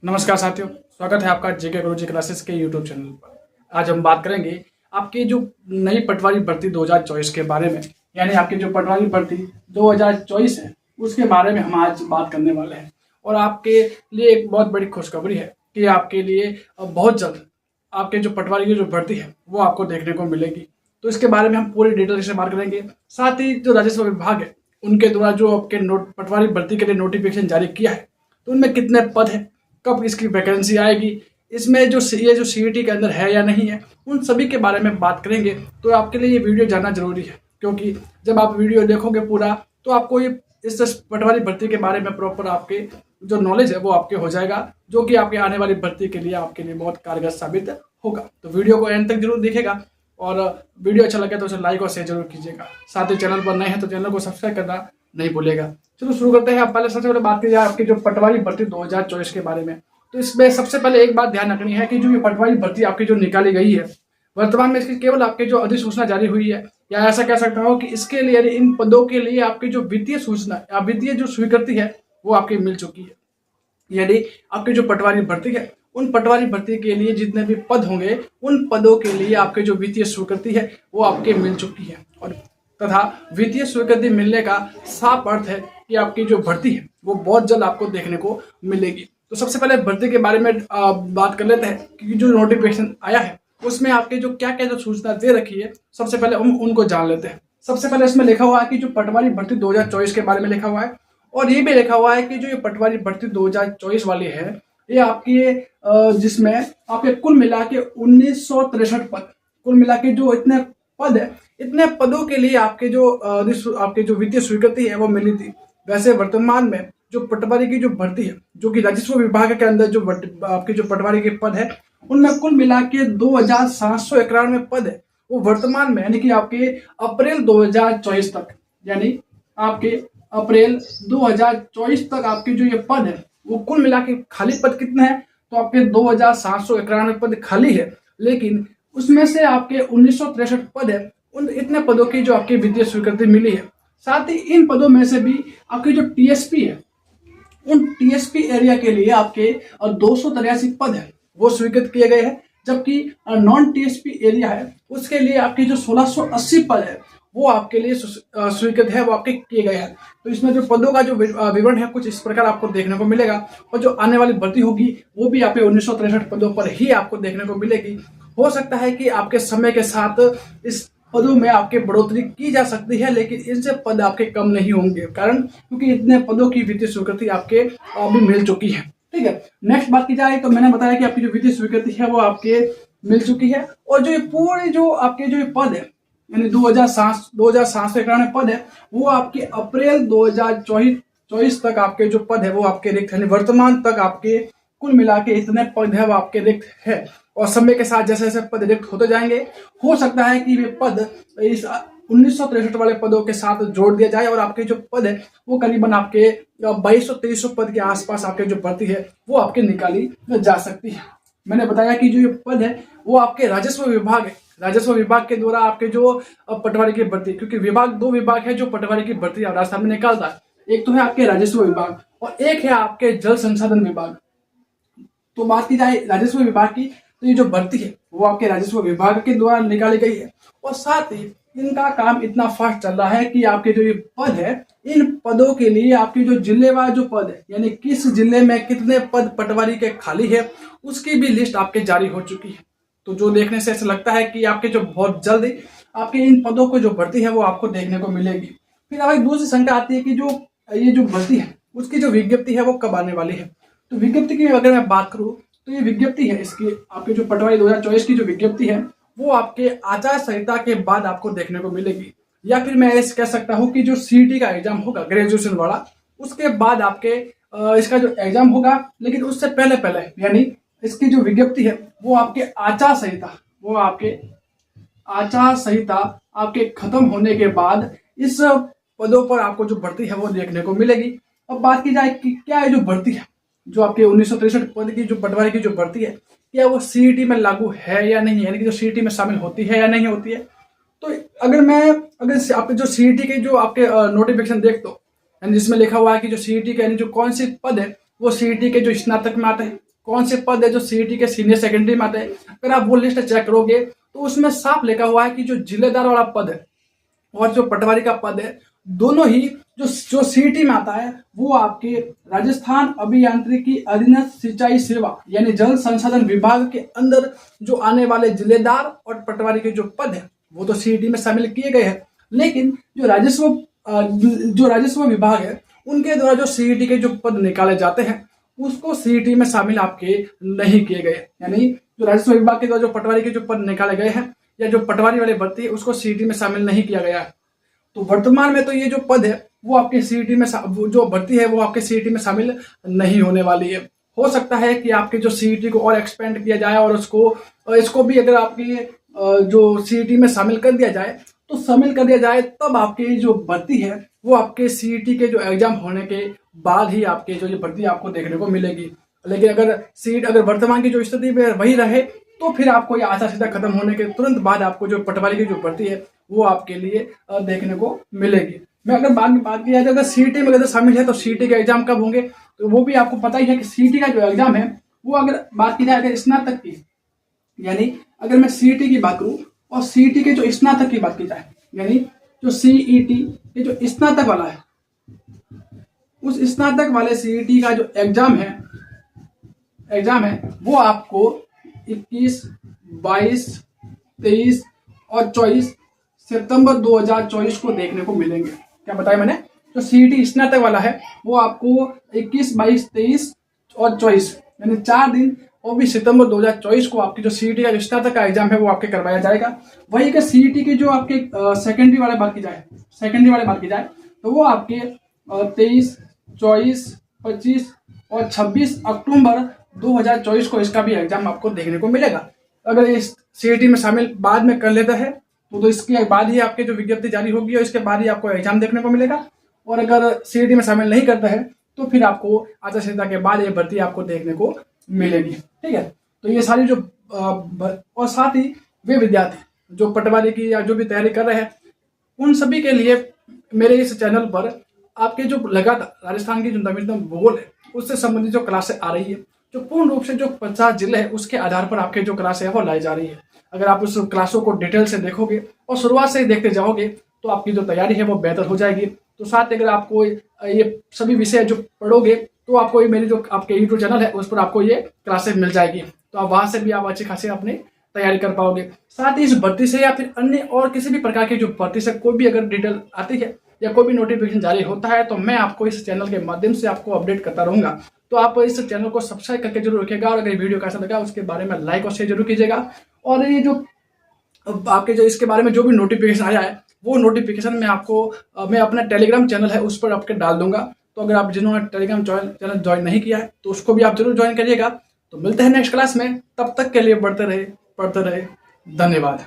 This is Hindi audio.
नमस्कार साथियों, स्वागत है आपका जेके गुरुजी क्लासेस के यूट्यूब चैनल पर। आज हम बात करेंगे आपकी जो नई पटवारी भर्ती 2024 के बारे में, यानी आपकी जो पटवारी भर्ती 2024 है उसके बारे में हम आज बात करने वाले हैं। और आपके लिए एक बहुत बड़ी खुशखबरी है कि आपके लिए बहुत जल्द आपके जो पटवारी की जो भर्ती है वो आपको देखने को मिलेगी। तो इसके बारे में हम पूरी डिटेल से बात करेंगे। साथ ही जो राजस्व विभाग है उनके द्वारा जो आपके पटवारी भर्ती के लिए नोटिफिकेशन जारी किया है, तो उनमें कितने पद है, कब इसकी वैकेंसी आएगी, इसमें जो ये जो सीईटी के अंदर है या नहीं है, उन सभी के बारे में बात करेंगे। तो आपके लिए ये वीडियो जानना जरूरी है, क्योंकि जब आप वीडियो देखोगे पूरा तो आपको ये इस पटवारी भर्ती के बारे में प्रॉपर आपके जो नॉलेज है वो आपके हो जाएगा, जो कि आपके आने वाली भर्ती के लिए आपके लिए बहुत कारगर साबित होगा। तो वीडियो को एंड तक जरूर देखेगा और वीडियो अच्छा लगे तो उसे लाइक और शेयर जरूर कीजिएगा। साथ ही चैनल पर नए हैं तो चैनल को सब्सक्राइब करना नहीं भूलिएगा। चलो शुरू करते हैं। आप पहले सबसे पहले बात की जाए आपकी जो पटवारी भर्ती 2024 के बारे में, तो इसमें सबसे पहले एक बात ध्यान रखनी है कि जो ये पटवारी भर्ती आपकी जो निकाली गई है, वर्तमान में इसकी केवल आपके जो अधिसूचना जारी हुई है, या ऐसा कह सकता हूँ कि इसके लिए इन पदों के लिए आपकी जो वित्तीय सूचना या वित्तीय जो स्वीकृति है वो आपकी मिल चुकी है। यानी आपकी जो पटवारी भर्ती है, उन पटवारी भर्ती के लिए जितने भी पद होंगे उन पदों के लिए आपके जो वित्तीय स्वीकृति है वो आपके मिल चुकी है। और तथा वित्तीय स्वीकृति मिलने का साफ अर्थ है कि आपकी जो भर्ती है वो बहुत जल्द आपको देखने को मिलेगी। तो सबसे पहले भर्ती के बारे में बात कर लेते हैं कि जो नोटिफिकेशन आया है उसमें आपके जो क्या क्या जो सूचना दे रखी है, सबसे पहले उनको जान लेते हैं। सबसे पहले इसमें लिखा हुआ है कि जो पटवारी भर्ती 2024 के बारे में लिखा हुआ है, और ये भी लिखा हुआ है कि जो ये पटवारी भर्ती 2024 वाली है ये आपकी जिसमें आपके कुल मिला के 1963 पद, कुल मिला के जो इतने पद है, इतने पदों के लिए आपके जो वित्तीय स्वीकृति है वो मिली थी। वैसे वर्तमान में जो पटवारी की जो भर्ती है, जो कि राजस्व विभाग के अंदर जो आपके जो पटवारी के पद है, उनमें कुल मिला के 2791 पद है वो वर्तमान में, यानी कि आपके अप्रैल 2024 तक, यानी आपके अप्रैल 2024 तक आपके जो ये पद है वो कुल मिला के खाली पद कितने हैं, तो आपके 2791 पद खाली है। लेकिन उसमें से आपके 1963 पद है, उन इतने पदों की जो आपकी वित्तीय स्वीकृति मिली है। साथ ही इन पदों में से भी आपके जो टीएसपी है, उन टीएसपी एरिया के लिए आपके 283 पद है वो स्वीकृत किए गए हैं, जबकि नॉन टीएसपी एरिया है उसके लिए आपके जो 1680 पद है वो आपके लिए स्वीकृत है, वो आपके किए गए हैं। तो इसमें जो पदों का जो विवरण है कुछ इस प्रकार आपको देखने को मिलेगा, और जो आने वाली भर्ती होगी वो भी आपके 1963 पदों पर ही आपको देखने को मिलेगी। हो सकता है कि आपके समय के साथ इस पदों में आपके बढ़ोतरी की जा सकती है, लेकिन इनसे पद आपके कम नहीं होंगे, कारण क्योंकि इतने पदों की वित्तीय स्वीकृति आपके अभी मिल चुकी है। ठीक है, नेक्स्ट बात की जाए तो मैंने बताया कि आपकी जो वित्तीय स्वीकृति है वो आपके मिल चुकी है, और जो ये पूरे जो आपके जो पद है, यानी 2791 पद है वो आपके अप्रैल 2024 तक आपके जो पद है वो आपके रिक्त है। वर्तमान तक आपके कुल मिला के इतने पद है वो आपके रिक्त है, और समय के साथ जैसे जैसे पद रिक्त होते जाएंगे हो सकता है कि वे पद इस 1963 वाले पदों के साथ जोड़ दिया जाए, और आपके जो पद है वो करीबन आपके 2200-2300 पद के आसपास आपके जो भर्ती है वो आपके निकाली जा सकती है। मैंने बताया कि जो ये पद है वो आपके राजस्व विभाग है, राजस्व विभाग के द्वारा आपके जो पटवारी की भर्ती, क्योंकि विभाग दो विभाग है जो पटवारी की भर्ती राजस्थान में निकालता है, एक तो है आपके राजस्व विभाग और एक है आपके जल संसाधन विभाग। तो बात की जाए राजस्व विभाग की, तो ये जो भर्ती है वो आपके राजस्व विभाग के द्वारा निकाली गई है, और साथ ही इनका काम इतना फास्ट चल रहा है कि आपके जो ये पद है, इन पदों के लिए आपके जो जिलेवार जो पद है, यानी किस जिले में कितने पद पटवारी के खाली है, उसकी भी लिस्ट आपके जारी हो चुकी है। तो जो देखने से ऐसा लगता है कि आपके जो बहुत जल्द आपके इन पदों को जो भर्ती है वो आपको देखने को मिलेगी। फिर अब एक दूसरी शंका आती है कि जो ये जो भर्ती है उसकी जो विज्ञप्ति है वो कब आने वाली है। तो विज्ञप्ति की अगर मैं बात करूं तो ये विज्ञप्ति है इसकी आपके जो पटवारी 2024 की जो विज्ञप्ति है वो आपके आचार संहिता के बाद आपको देखने को मिलेगी, या फिर मैं ऐसे कह सकता हूँ कि जो सीईटी का एग्जाम होगा ग्रेजुएशन वाला उसके बाद आपके इसका जो एग्जाम होगा, लेकिन उससे पहले पहले यानी इसकी जो विज्ञप्ति है वो आपके आचार संहिता आपके खत्म होने के बाद इस पदों पर आपको जो भर्ती है वो देखने को मिलेगी। अब बात की जाए कि क्या है जो भर्ती है, जो आपके 1963 पद की जो पटवारी की जो भर्ती है, क्या वो सीईटी में लागू है या नहीं, यानी कि जो सीईटी में शामिल होती है या नहीं होती है। तो अगर आपके जो सीईटी के जो आपके नोटिफिकेशन देख दो, जिसमें लिखा हुआ है कि जो सीईटी के यानी जो कौन से पद है वो सीईटी के जो स्नातक में आते हैं, कौन से पद है जो सीईटी के सीनियर सेकेंडरी में आते हैं। अगर आप वो लिस्ट चेक करोगे तो उसमें साफ लिखा हुआ है कि जो जिलेदार वाला पद है और जो पटवारी का पद है, दोनों ही जो सीईटी में आता है वो आपके राजस्थान अभियांत्रिकी अधीनस्थ सिंचाई सेवा यानी जल संसाधन विभाग के अंदर जो आने वाले जिलेदार और पटवारी के जो पद है वो तो सीईटी में शामिल किए गए हैं। लेकिन जो राजस्व विभाग है उनके द्वारा जो सीईटी के जो पद निकाले जाते हैं उसको सीईटी में शामिल आपके नहीं किए गए। यानी जो राजस्व विभाग के द्वारा जो पटवारी के जो पद निकाले गए हैं या जो पटवारी वाले भर्ती है उसको सीईटी में शामिल नहीं किया गया है। तो वर्तमान में तो ये जो पद है वो आपके सीईटी में जो भर्ती है वो आपके सीईटी में शामिल नहीं होने वाली है। हो सकता है कि आपके जो सीईटी को और एक्सपेंड किया जाए और इसको भी अगर आपके जो सीईटी में शामिल कर दिया जाए तब आपकी जो भर्ती है वो आपके सीईटी के जो एग्जाम होने के बाद ही आपके जो ये भर्ती आपको देखने को मिलेगी। लेकिन अगर वर्तमान की जो स्थिति में वही रहे तो फिर आपको ये आचार संहिता खत्म होने के तुरंत बाद आपको जो पटवारी की जो भर्ती है वो आपके लिए देखने को मिलेगी। मैं अगर बाद में बात की जाए तो अगर सीईटी में अगर शामिल है तो सीईटी के एग्जाम कब होंगे तो वो भी आपको पता ही है कि सीईटी का जो एग्जाम है वो अगर बात की जाए अगर स्नातक की, यानी अगर मैं सीईटी की बात करूं और सीईटी के जो स्नातक की बात की जाए यानी जो सीईटी के जो स्नातक वाला है उस स्नातक वाले सीईटी का जो एग्जाम है वो आपको 21, 22, 23 और 24 सितंबर 2024 को देखने को मिलेंगे। क्या बताया मैंने? जो सीईटी स्नातक वाला है वो आपको 21, 22, 23 और 24 यानी 4 दिन और भी सितंबर 2024 को आपकी जो सीईटी का स्नातक का एग्जाम है वो आपके करवाया जाएगा। वही अगर सीईटी की जो आपके सेकेंडरी वाले बात की जाए तो वो आपके 23, 24, 25 और 26 अक्टूबर 2024 को इसका भी एग्जाम आपको देखने को मिलेगा। अगर इस सीईटी में शामिल बाद में कर लेता है तो इसके बाद ही आपके जो विज्ञप्ति जारी होगी और इसके बाद ही आपको एग्जाम देखने को मिलेगा। और अगर सीईटी में शामिल नहीं करता है तो फिर आपको आचार संहिता के बाद ये भर्ती आपको देखने को मिलेगी। ठीक है, तो ये सारी जो और साथ ही वे विद्यार्थी जो पटवारी की या जो भी तैयारी कर रहे हैं उन सभी के लिए मेरे इस चैनल पर आपके जो लगातार राजस्थान की जो नवीनतम भूगोल है उससे संबंधित जो क्लासें आ रही है, जो पूर्ण रूप से जो 50 जिले हैं उसके आधार पर आपके जो क्लासें है वो लाई जा रही है। अगर आप उस क्लासों को डिटेल से देखोगे और शुरुआत से ही देखते जाओगे तो आपकी जो तैयारी है वो बेहतर हो जाएगी। तो साथ ही अगर आपको ये सभी विषय जो पढ़ोगे तो आपको मेरी जो आपके यूट्यूब चैनल है उस पर आपको ये क्लासेस मिल जाएगी, तो आप वहां से भी आप अच्छी खासी अपनी तैयारी कर पाओगे। साथ ही इस भर्ती से या फिर अन्य और किसी भी प्रकार की जो भर्ती से कोई भी अगर डिटेल आती है या कोई भी नोटिफिकेशन जारी होता है तो मैं आपको इस चैनल के माध्यम से आपको अपडेट करता रहूंगा। तो आप इस चैनल को सब्सक्राइब करके जरूर रखिएगा और अगर वीडियो कैसा लगा उसके बारे में लाइक और शेयर जरूर कीजिएगा। और ये जो आपके जो इसके बारे में जो भी नोटिफिकेशन आया है वो नोटिफिकेशन में आपको मैं अपना टेलीग्राम चैनल है उस पर आपके डाल दूंगा। तो अगर आप जिन्होंने टेलीग्राम चैनल ज्वाइन नहीं किया है तो उसको भी आप जरूर ज्वाइन करिएगा। तो मिलते हैं नेक्स्ट क्लास में, तब तक के लिए पढ़ते रहे। धन्यवाद।